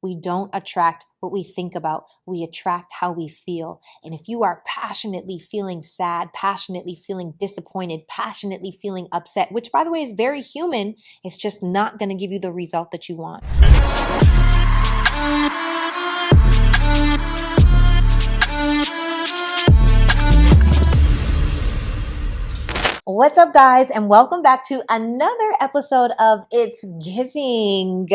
We don't attract what we think about. We attract how we feel. And if you are passionately feeling sad, passionately feeling disappointed, passionately feeling upset, which by the way is very human, it's just not going to give you the result that you want. What's up, guys, and welcome back to another episode of It's Giving.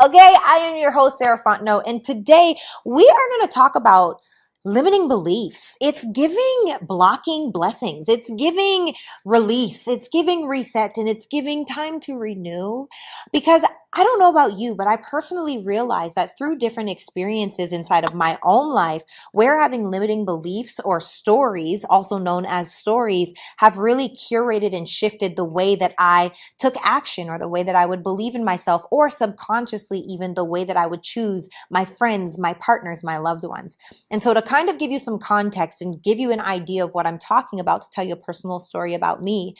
Okay, I am your host, Sarah Fontenot, and today we are going to talk about limiting beliefs. It's giving blocking blessings. It's giving release. It's giving reset, and it's giving time to renew. Because I don't know about you, but I personally realized that through different experiences inside of my own life, where having limiting beliefs or stories, also known as stories, have really curated and shifted the way that I took action or the way that I would believe in myself, or subconsciously even the way that I would choose my friends, my partners, my loved ones. And so to kind of give you some context and give you an idea of what I'm talking about, to tell you a personal story about me.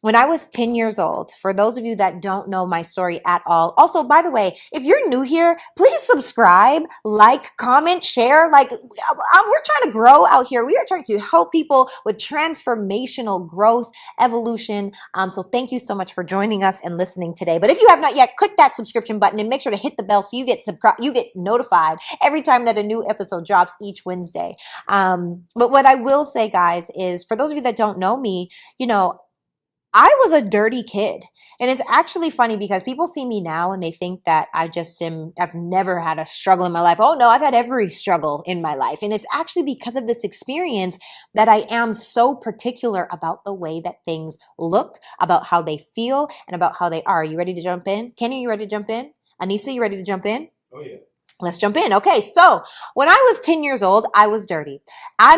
When I was 10 years old, for those of you that don't know my story at all, also, by the way, if you're new here, please subscribe, like, comment, share. We're trying to grow out here. We are trying to help people with transformational growth, evolution. So thank you so much for joining us and listening today. But if you have not yet, click that subscription button and make sure to hit the bell so you get notified every time that a new episode drops each Wednesday. But what I will say, guys, is for those of you that don't know me, I was a dirty kid. And it's actually funny because people see me now and they think that I've never had a struggle in my life. Oh no, I've had every struggle in my life. And it's actually because of this experience that I am so particular about the way that things look, about how they feel, and about how they are. You ready to jump in? Kenny, you ready to jump in? Anissa, you ready to jump in? Oh yeah. Let's jump in. Okay, so when I was 10 years old, I was dirty. I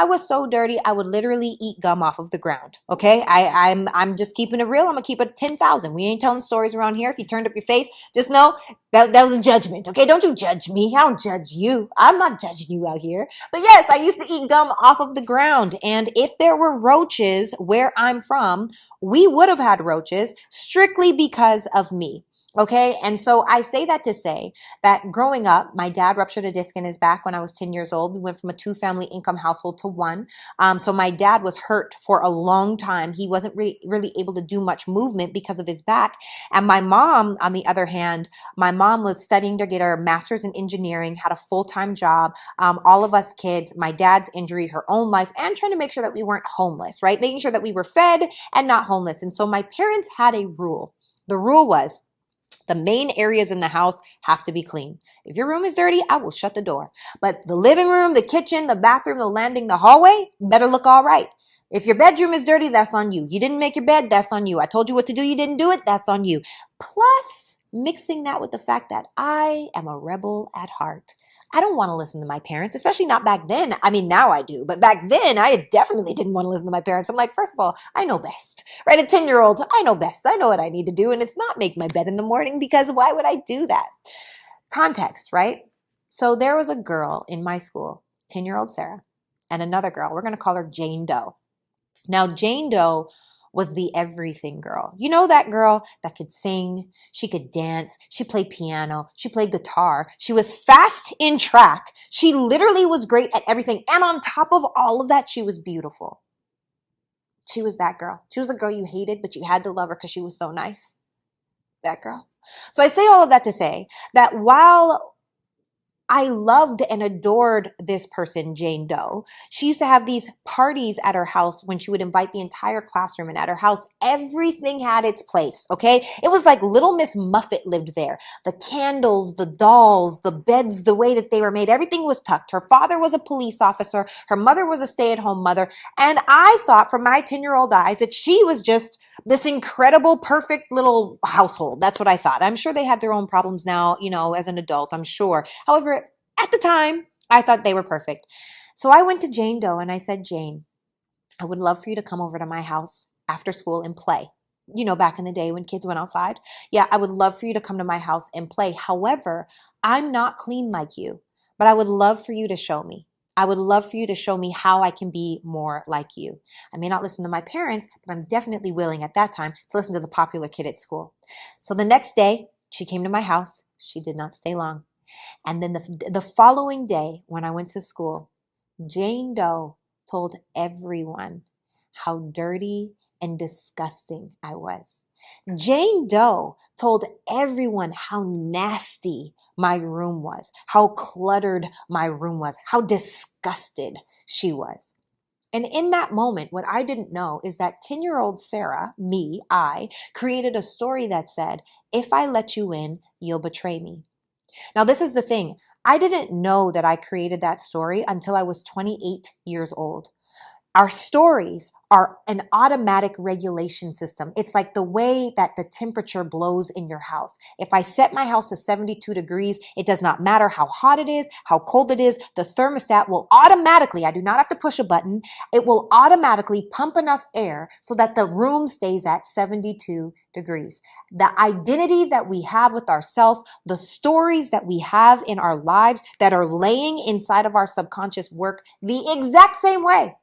was so dirty, I would literally eat gum off of the ground. Okay, I'm just keeping it real. I'm gonna keep it 10,000. We ain't telling stories around here. If you turned up your face, just know that was a judgment. Okay, don't you judge me. I don't judge you. I'm not judging you out here. But yes, I used to eat gum off of the ground. And if there were roaches where I'm from, we would have had roaches strictly because of me. Okay. And so I say that to say that growing up, my dad ruptured a disc in his back when I was 10 years old. We went from a 2-family income household to one. So my dad was hurt for a long time. He wasn't really able to do much movement because of his back. And my mom, on the other hand, my mom was studying to get her master's in engineering, had a full-time job. All of us kids, my dad's injury, her own life, and trying to make sure that we weren't homeless, right? Making sure that we were fed and not homeless. And so my parents had a rule. The rule was, the main areas in the house have to be clean. If your room is dirty, I will shut the door. But the living room, the kitchen, the bathroom, the landing, the hallway better look all right. If your bedroom is dirty, that's on you. You didn't make your bed, that's on you. I told you what to do, you didn't do it, that's on you. Plus, mixing that with the fact that I am a rebel at heart. I don't want to listen to my parents, especially not back then. I mean, now I do, but back then I definitely didn't want to listen to my parents. I'm like, first of all, I know best, right? A 10-year-old, I know best. I know what I need to do. And it's not make my bed in the morning, because why would I do that? Context, right? So there was a girl in my school, 10-year-old Sarah, and another girl. We're going to call her Jane Doe. Now, Jane Doe was the everything girl. You know, that girl that could sing, she could dance, she played piano, she played guitar, she was fast in track. She literally was great at everything. And on top of all of that, she was beautiful. She was that girl. She was the girl you hated, but you had to love her because she was so nice. That girl. So I say all of that to say that while I loved and adored this person, Jane Doe, she used to have these parties at her house when she would invite the entire classroom. And at her house, everything had its place, okay? It was like Little Miss Muffet lived there. The candles, the dolls, the beds, the way that they were made, everything was tucked. Her father was a police officer. Her mother was a stay-at-home mother. And I thought from my 10-year-old eyes that she was just this incredible, perfect little household. That's what I thought. I'm sure they had their own problems now, as an adult, I'm sure. However, at the time, I thought they were perfect. So I went to Jane Doe and I said, Jane, I would love for you to come over to my house after school and play. Back in the day when kids went outside. Yeah, I would love for you to come to my house and play. However, I'm not clean like you, but I would love for you to show me. I would love for you to show me how I can be more like you. I may not listen to my parents, but I'm definitely willing at that time to listen to the popular kid at school. So the next day, she came to my house. She did not stay long. And then the following day when I went to school, Jane Doe told everyone how dirty and disgusting I was. Jane Doe told everyone how nasty my room was, how cluttered my room was, how disgusted she was. And in that moment, what I didn't know is that 10-year-old Sarah, me, I, created a story that said, if I let you in, you'll betray me. Now, this is the thing. I didn't know that I created that story until I was 28 years old. Our stories are an automatic regulation system. It's like the way that the temperature blows in your house. If I set my house to 72 degrees, it does not matter how hot it is, how cold it is, the thermostat will automatically, I do not have to push a button, it will automatically pump enough air so that the room stays at 72 degrees. The identity that we have with ourselves, the stories that we have in our lives that are laying inside of our subconscious work the exact same way.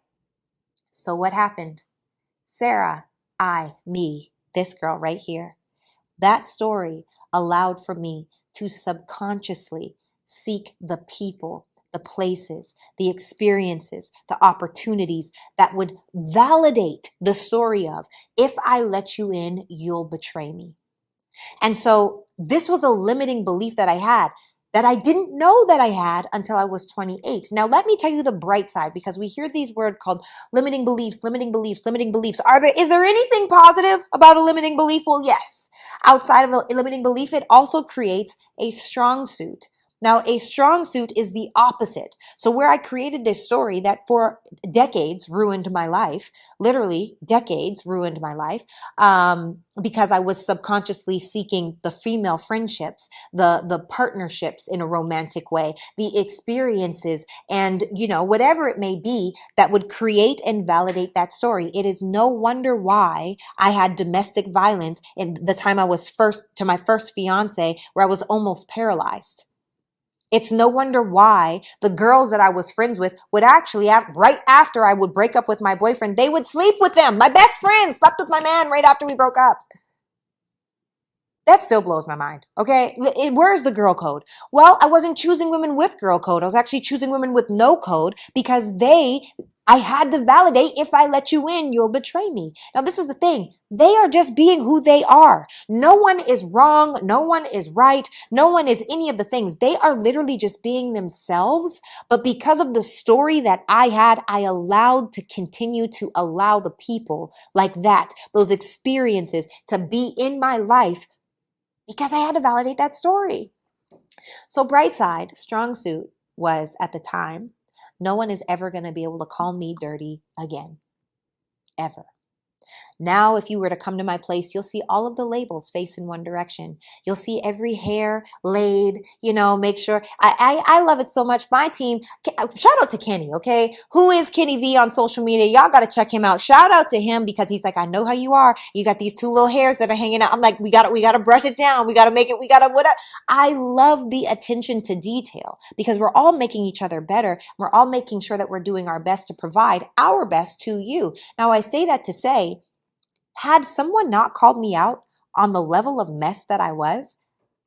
So what happened? Sarah, me, this girl right here, that story allowed for me to subconsciously seek the people, the places, the experiences, the opportunities that would validate the story of, if I let you in, you'll betray me. And so this was a limiting belief that I had, that I didn't know that I had until I was 28. Now, let me tell you the bright side, because we hear these words called limiting beliefs, limiting beliefs, limiting beliefs. Is there anything positive about a limiting belief? Well, yes. Outside of a limiting belief, it also creates a strong suit. Now, a strong suit is the opposite. So where I created this story that for decades ruined my life, literally decades ruined my life, because I was subconsciously seeking the female friendships, the partnerships in a romantic way, the experiences, and, whatever it may be that would create and validate that story. It is no wonder why I had domestic violence in the time I was my first fiance, where I was almost paralyzed. It's no wonder why the girls that I was friends with would actually, right after I would break up with my boyfriend, they would sleep with them. My best friend slept with my man right after we broke up. That still blows my mind. Okay. Where's the girl code? Well, I wasn't choosing women with girl code. I was actually choosing women with no code, because I had to validate, if I let you in, you'll betray me. Now, this is the thing. They are just being who they are. No one is wrong. No one is right. No one is any of the things. They are literally just being themselves. But because of the story that I had, I allowed to continue to allow the people like that, those experiences to be in my life, because I had to validate that story. So bright side, strong suit was, at the time, no one is ever going to be able to call me dirty again. Ever. Now, if you were to come to my place, you'll see all of the labels face in one direction. You'll see every hair laid, make sure. I love it so much. My team, shout out to Kenny, okay? Who is Kenny V on social media? Y'all got to check him out. Shout out to him, because he's like, I know how you are. You got these two little hairs that are hanging out. I'm like, we got to brush it down. We got to make it, whatever. I love the attention to detail, because we're all making each other better. We're all making sure that we're doing our best to provide our best to you. Now, I say that to say, had someone not called me out on the level of mess that I was,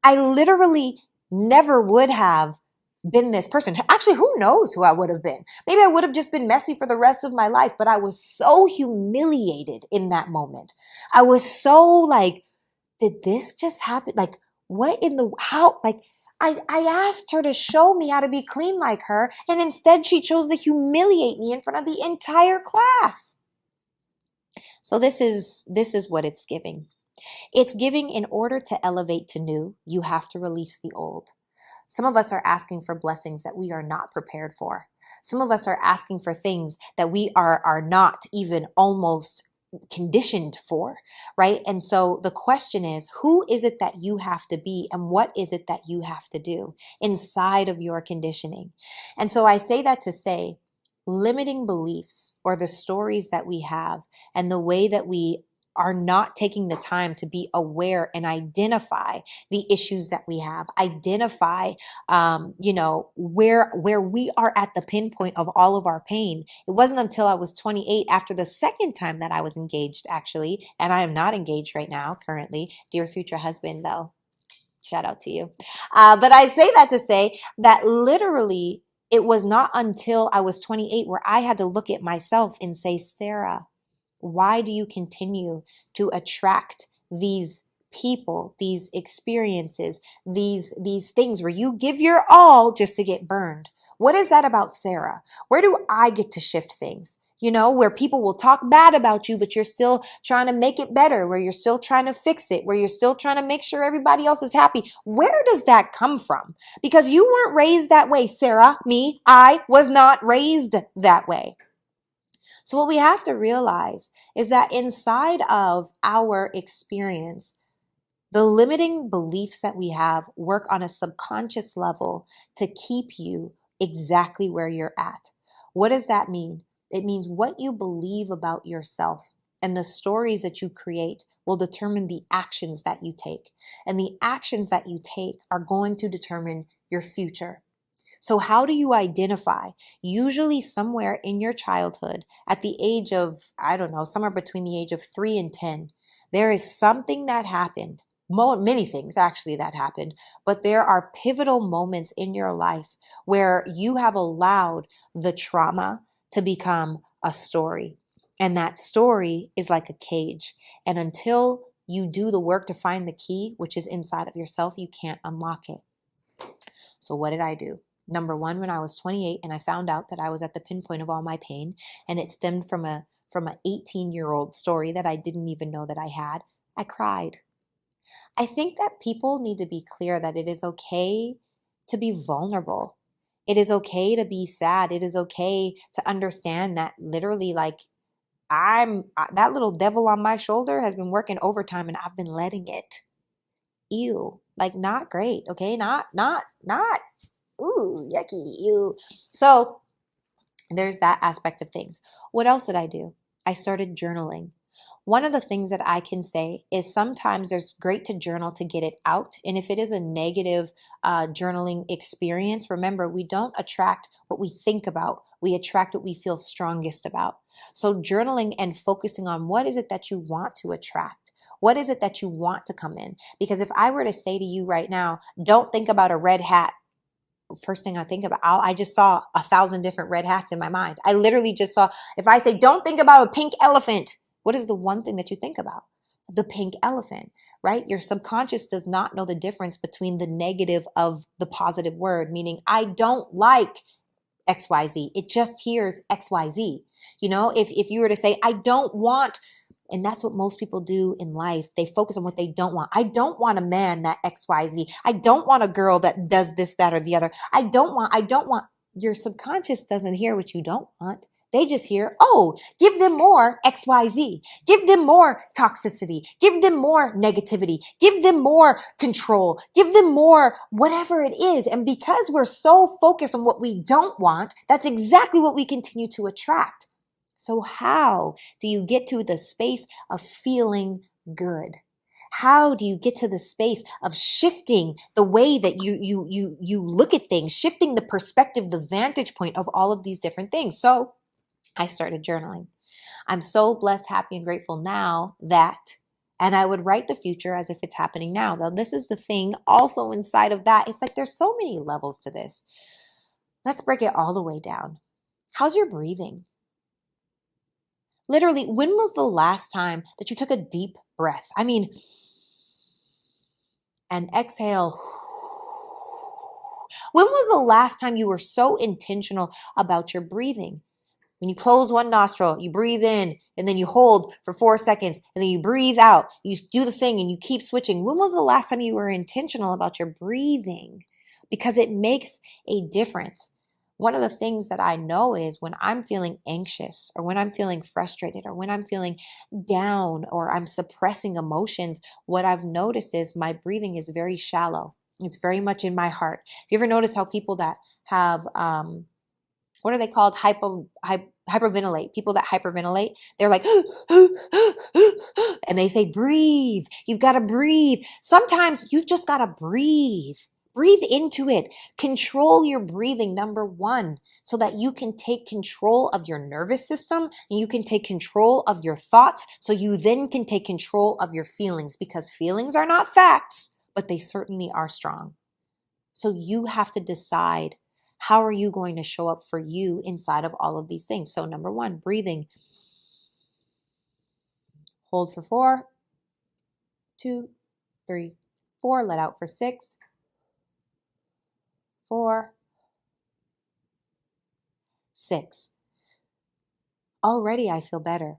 I literally never would have been this person. Actually, who knows who I would have been? Maybe I would have just been messy for the rest of my life, but I was so humiliated in that moment. I was so like, did this just happen? Like, what in the, how, like, I asked her to show me how to be clean like her, and instead she chose to humiliate me in front of the entire class. So this is what it's giving. It's giving, in order to elevate to new, you have to release the old. Some of us are asking for blessings that we are not prepared for. Some of us are asking for things that we are not even almost conditioned for, right? And so the question is, who is it that you have to be, and what is it that you have to do inside of your conditioning? And so I say that to say, limiting beliefs, or the stories that we have, and the way that we are not taking the time to be aware and identify the issues that we have, identify, where we are at the pinpoint of all of our pain. It wasn't until I was 28, after the second time that I was engaged, actually, and I am not engaged right now, currently. Dear future husband, though. Shout out to you. But I say that to say that literally it was not until I was 28 where I had to look at myself and say, Sarah, why do you continue to attract these people, these experiences, these things where you give your all just to get burned? What is that about Sarah? Where do I get to shift things? You know, where people will talk bad about you, but you're still trying to make it better, where you're still trying to fix it, where you're still trying to make sure everybody else is happy. Where does that come from? Because you weren't raised that way, Sarah. I was not raised that way. So what we have to realize is that inside of our experience, the limiting beliefs that we have work on a subconscious level to keep you exactly where you're at. What does that mean? It means what you believe about yourself and the stories that you create will determine the actions that you take. And the actions that you take are going to determine your future. So how do you identify? Usually somewhere in your childhood, at the age of, I don't know, somewhere between the age of 3 and 10, there is something that happened. Many things actually that happened, but there are pivotal moments in your life where you have allowed the trauma to become a story. And that story is like a cage. And until you do the work to find the key, which is inside of yourself, you can't unlock it. So what did I do? Number one, when I was 28 and I found out that I was at the pinpoint of all my pain and it stemmed from an 18-year-old story that I didn't even know that I had, I cried. I think that people need to be clear that it is okay to be vulnerable. It is okay to be sad. It is okay to understand that literally like that little devil on my shoulder has been working overtime and I've been letting it. Ew, like not great. Okay. Not, ooh, yucky, ew. So there's that aspect of things. What else did I do? I started journaling. One of the things that I can say is sometimes there's great to journal to get it out. And if it is a negative journaling experience, remember, we don't attract what we think about. We attract what we feel strongest about. So journaling and focusing on what is it that you want to attract? What is it that you want to come in? Because if I were to say to you right now, don't think about a red hat. First thing I think about, I just saw 1,000 different red hats in my mind. I literally just saw, if I say, don't think about a pink elephant, what is the one thing that you think about? The pink elephant, right? Your subconscious does not know the difference between the negative of the positive word, meaning I don't like XYZ. It just hears XYZ. You know, if you were to say, I don't want, and that's what most people do in life. They focus on what they don't want. I don't want a man that XYZ. I don't want a girl that does this, that, or the other. I don't want. Your subconscious doesn't hear what you don't want. They just hear, oh, give them more XYZ. Give them more toxicity. Give them more negativity. Give them more control. Give them more whatever it is. And because we're so focused on what we don't want, that's exactly what we continue to attract. So how do you get to the space of feeling good? How do you get to the space of shifting the way that you look at things, shifting the perspective, the vantage point of all of these different things? So I started journaling. I'm so blessed, happy, and grateful now and I would write the future as if it's happening now. Now, this is the thing also inside of that. It's like there's so many levels to this. Let's break it all the way down. How's your breathing? Literally, when was the last time that you took a deep breath? I mean, and exhale. When was the last time you were so intentional about your breathing? When you close one nostril, you breathe in and then you hold for 4 seconds and then you breathe out. You do the thing and you keep switching. When was the last time you were intentional about your breathing? Because it makes a difference. One of the things that I know is when I'm feeling anxious or when I'm feeling frustrated or when I'm feeling down or I'm suppressing emotions, what I've noticed is my breathing is very shallow. It's very much in my heart. You ever notice how people that have, what are they called? Hyperventilate. People that hyperventilate, they're like, and they say, breathe. You've got to breathe. Sometimes you've just got to breathe. Breathe into it. Control your breathing, number one, so that you can take control of your nervous system and you can take control of your thoughts so you then can take control of your feelings because feelings are not facts, but they certainly are strong. So you have to decide, how are you going to show up for you inside of all of these things? So number one, breathing. Hold for 4, 2, 3, 4. Let out for 6, 4, 6. Already I feel better.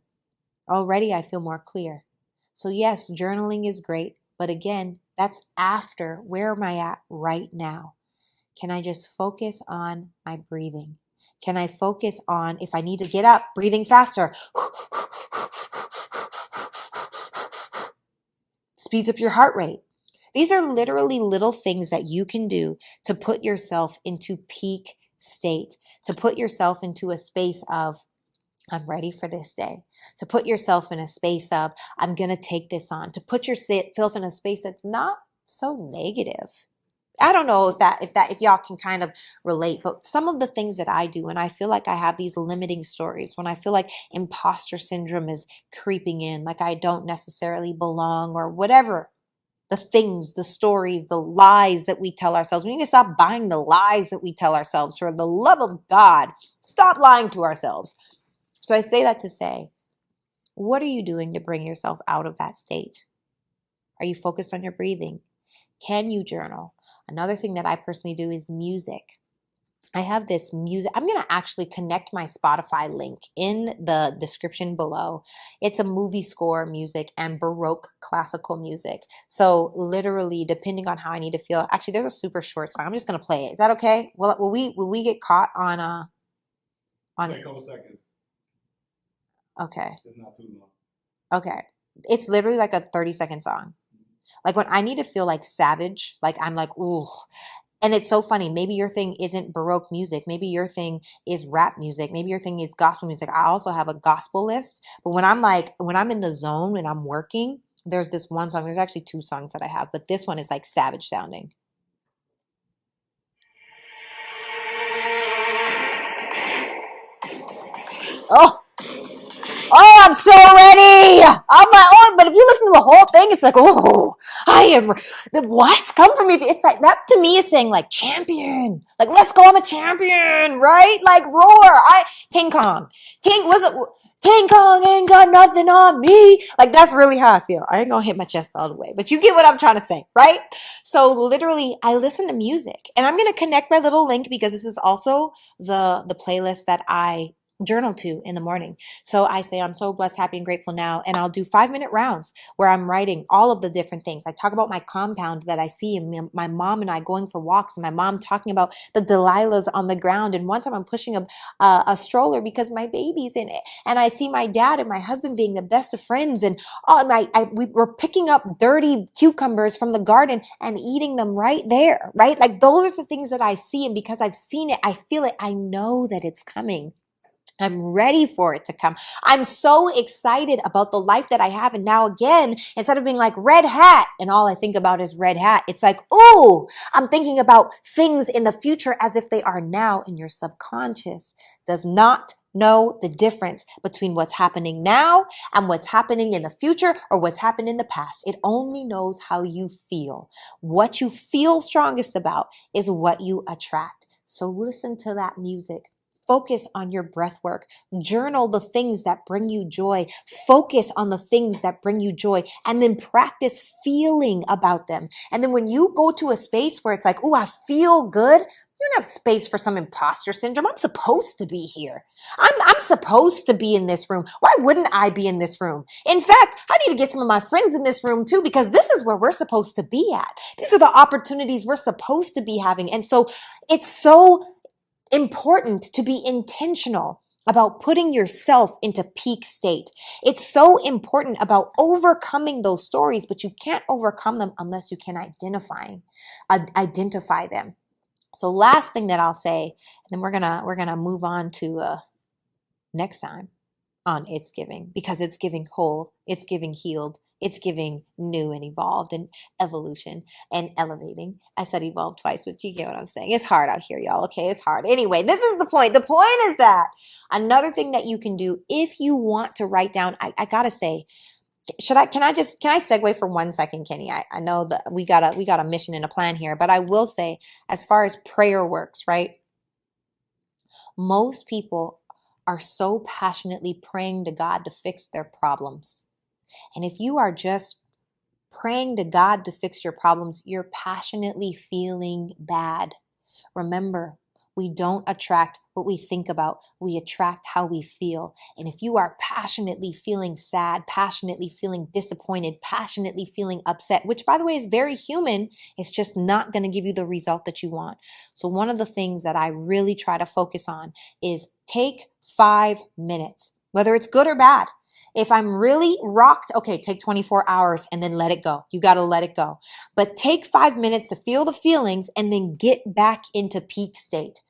Already I feel more clear. So yes, journaling is great, but again, that's after. Where am I at right now? Can I just focus on my breathing? Can I focus on, if I need to get up, breathing faster? Speeds up your heart rate. These are literally little things that you can do to put yourself into peak state, to put yourself into a space of, I'm ready for this day, to put yourself in a space of, I'm going to take this on, to put yourself in a space that's not so negative. I don't know if y'all can kind of relate, but some of the things that I do, and I feel like I have these limiting stories, when I feel like imposter syndrome is creeping in, like I don't necessarily belong or whatever, the things, the stories, the lies that we tell ourselves. We need to stop buying the lies that we tell ourselves. For the love of God, stop lying to ourselves. So I say that to say, what are you doing to bring yourself out of that state? Are you focused on your breathing? Can you journal? Another thing that I personally do is music. I have this music. I'm going to actually connect my Spotify link in the description below. It's a movie score music and Baroque classical music. So literally, depending on how I need to feel, actually, there's a super short song. I'm just going to play it. Is that okay? Will we get caught on a couple seconds? Okay. It's not too long. Okay. It's literally like a 30-second song. Like when I need to feel like savage, like I'm like, ooh. And it's so funny. Maybe your thing isn't Baroque music. Maybe your thing is rap music. Maybe your thing is gospel music. I also have a gospel list. But when I'm in the zone, when I'm working, there's this one song. There's actually 2 songs that I have, but this one is like savage sounding. Oh, oh, I'm so ready. I'm like, oh, but if you listen to the whole thing, it's like, oh, I am, what? Come for me. It's like, that to me is saying like champion. Like, let's go, I'm a champion, right? Like roar. King Kong. King Kong ain't got nothing on me. Like, that's really how I feel. I ain't gonna hit my chest all the way, but you get what I'm trying to say, right? So literally, I listen to music, and I'm gonna connect my little link because this is also the playlist that I journal to in the morning. So I say, I'm so blessed, happy, and grateful now. And I'll do 5-minute rounds where I'm writing all of the different things. I talk about my compound that I see, and my mom and I going for walks, and my mom talking about the Delilahs on the ground. And one time I'm pushing a stroller because my baby's in it. And I see my dad and my husband being the best of friends. And we were picking up dirty cucumbers from the garden and eating them right there, right? Like those are the things that I see. And because I've seen it, I feel it. I know that it's coming. I'm ready for it to come. I'm so excited about the life that I have. And now again, instead of being like red hat and all I think about is red hat, it's like, oh, I'm thinking about things in the future as if they are now. And your subconscious does not know the difference between what's happening now and what's happening in the future or what's happened in the past. It only knows how you feel. What you feel strongest about is what you attract. So listen to that music. Focus on your breath work. Journal the things that bring you joy. Focus on the things that bring you joy, and then practice feeling about them. And then when you go to a space where it's like, oh, I feel good, you don't have space for some imposter syndrome. I'm supposed to be here. I'm supposed to be in this room. Why wouldn't I be in this room? In fact, I need to get some of my friends in this room too, because this is where we're supposed to be at. These are the opportunities we're supposed to be having. And so it's so important to be intentional about putting yourself into peak state. It's so important about overcoming those stories, but you can't overcome them unless you can identify them. So last thing that I'll say, and then we're gonna move on to next time on It's Giving, because it's giving whole, it's giving healed, it's giving new and evolved and evolution and elevating. I said evolved twice, but you get what I'm saying. It's hard out here, y'all. Okay, it's hard. Anyway, this is the point. The point is that another thing that you can do if you want to write down, I gotta say, can I segue for 1 second, Kenny? I know that we got a mission and a plan here, but I will say, as far as prayer works, right? Most people are so passionately praying to God to fix their problems. And if you are just praying to God to fix your problems, you're passionately feeling bad. Remember, we don't attract what we think about. We attract how we feel. And if you are passionately feeling sad, passionately feeling disappointed, passionately feeling upset, which by the way is very human, it's just not going to give you the result that you want. So one of the things that I really try to focus on is take 5 minutes, whether it's good or bad. If I'm really rocked, okay, take 24 hours and then let it go. You got to let it go. But take 5 minutes to feel the feelings and then get back into peak state.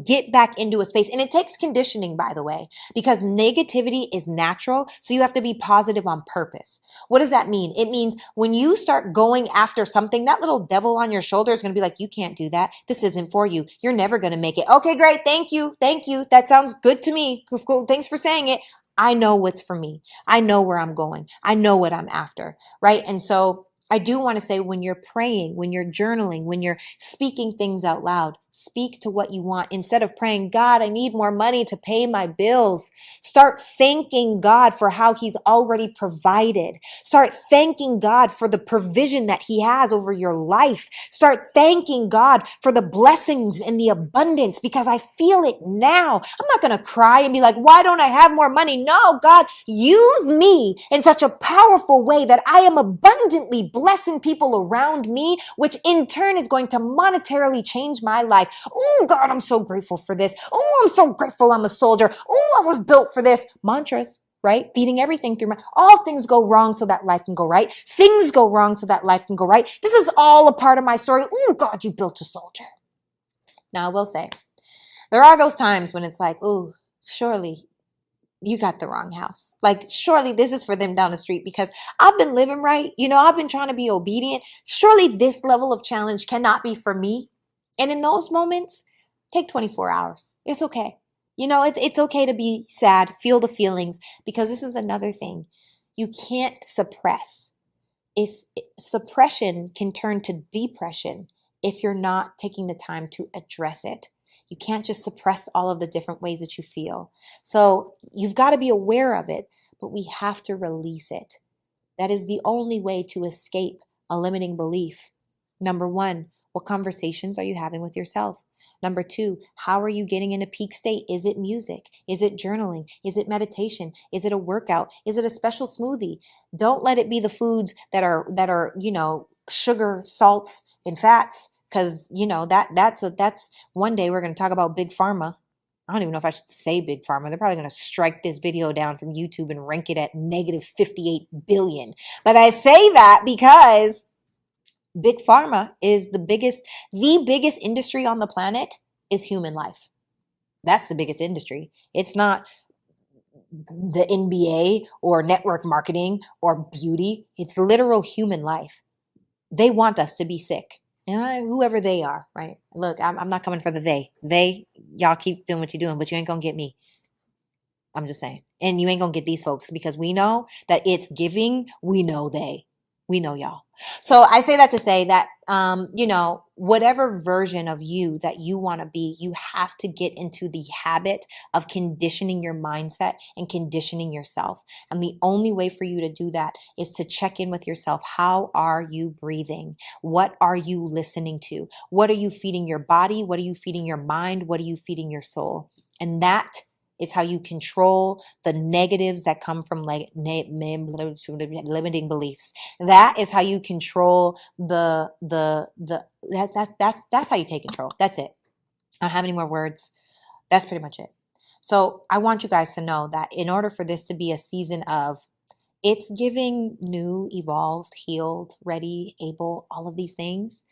Get back into a space. And it takes conditioning, by the way, because negativity is natural. So you have to be positive on purpose. What does that mean? It means when you start going after something, that little devil on your shoulder is going to be like, you can't do that. This isn't for you. You're never going to make it. Okay, great. Thank you. Thank you. That sounds good to me. Thanks for saying it. I know what's for me. I know where I'm going. I know what I'm after. Right. And so I do want to say, when you're praying, when you're journaling, when you're speaking things out loud, speak to what you want. Instead of praying, God, I need more money to pay my bills. Start thanking God for how he's already provided. Start thanking God for the provision that he has over your life. Start thanking God for the blessings and the abundance, because I feel it now. I'm not going to cry and be like, why don't I have more money? No, God, use me in such a powerful way that I am abundantly blessing people around me, which in turn is going to monetarily change my life. Oh, God, I'm so grateful for this. Oh, I'm so grateful I'm a soldier. Oh, I was built for this. Mantras, right? Feeding everything through all things go wrong so that life can go right. Things go wrong so that life can go right. This is all a part of my story. Oh, God, you built a soldier. Now, I will say, there are those times when it's like, oh, surely you got the wrong house. Like, surely this is for them down the street, because I've been living right. I've been trying to be obedient. Surely this level of challenge cannot be for me. And in those moments, take 24 hours. It's okay. It's okay to be sad, feel the feelings, because this is another thing. You can't suppress. If suppression can turn to depression if you're not taking the time to address it. You can't just suppress all of the different ways that you feel. So you've got to be aware of it, but we have to release it. That is the only way to escape a limiting belief. Number one, what conversations are you having with yourself? Number two, how are you getting into peak state? Is it music? Is it journaling? Is it meditation? Is it a workout? Is it a special smoothie? Don't let it be the foods that are, sugar, salts, and fats. Cause that's one day we're going to talk about big pharma. I don't even know if I should say big pharma. They're probably going to strike this video down from YouTube and rank it at negative 58 billion. But I say that because big pharma is the biggest industry on the planet is human life. That's the biggest industry. It's not the NBA or network marketing or beauty. It's literal human life. They want us to be sick. Whoever they are, right? Look, I'm not coming for the they. Y'all keep doing what you're doing, but you ain't going to get me. I'm just saying. And you ain't going to get these folks, because we know that it's giving. We know y'all. So I say that to say that, whatever version of you that you want to be, you have to get into the habit of conditioning your mindset and conditioning yourself. And the only way for you to do that is to check in with yourself. How are you breathing? What are you listening to? What are you feeding your body? What are you feeding your mind? What are you feeding your soul? And that is how you control the negatives that come from limiting beliefs. That is how you control that's how you take control. That's it. I don't have any more words. That's pretty much it. So I want you guys to know that in order for this to be a season of it's giving new, evolved, healed, ready, able, all of these things,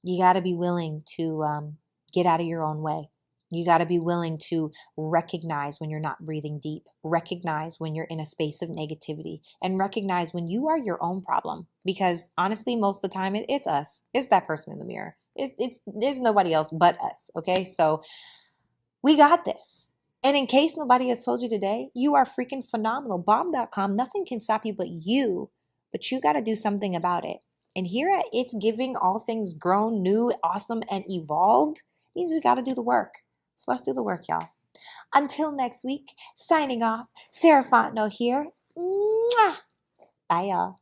you got to be willing to get out of your own way. You got to be willing to recognize when you're not breathing deep, recognize when you're in a space of negativity, and recognize when you are your own problem. Because honestly, most of the time, it's us. It's that person in the mirror. There's nobody else but us. Okay. So we got this. And in case nobody has told you today, you are freaking phenomenal. Bomb.com, nothing can stop you but you. But you got to do something about it. And here at It's Giving All Things Grown, New, Awesome, and Evolved means we got to do the work. So let's do the work, y'all. Until next week, signing off, Sarah Fontenot here. Mwah! Bye, y'all.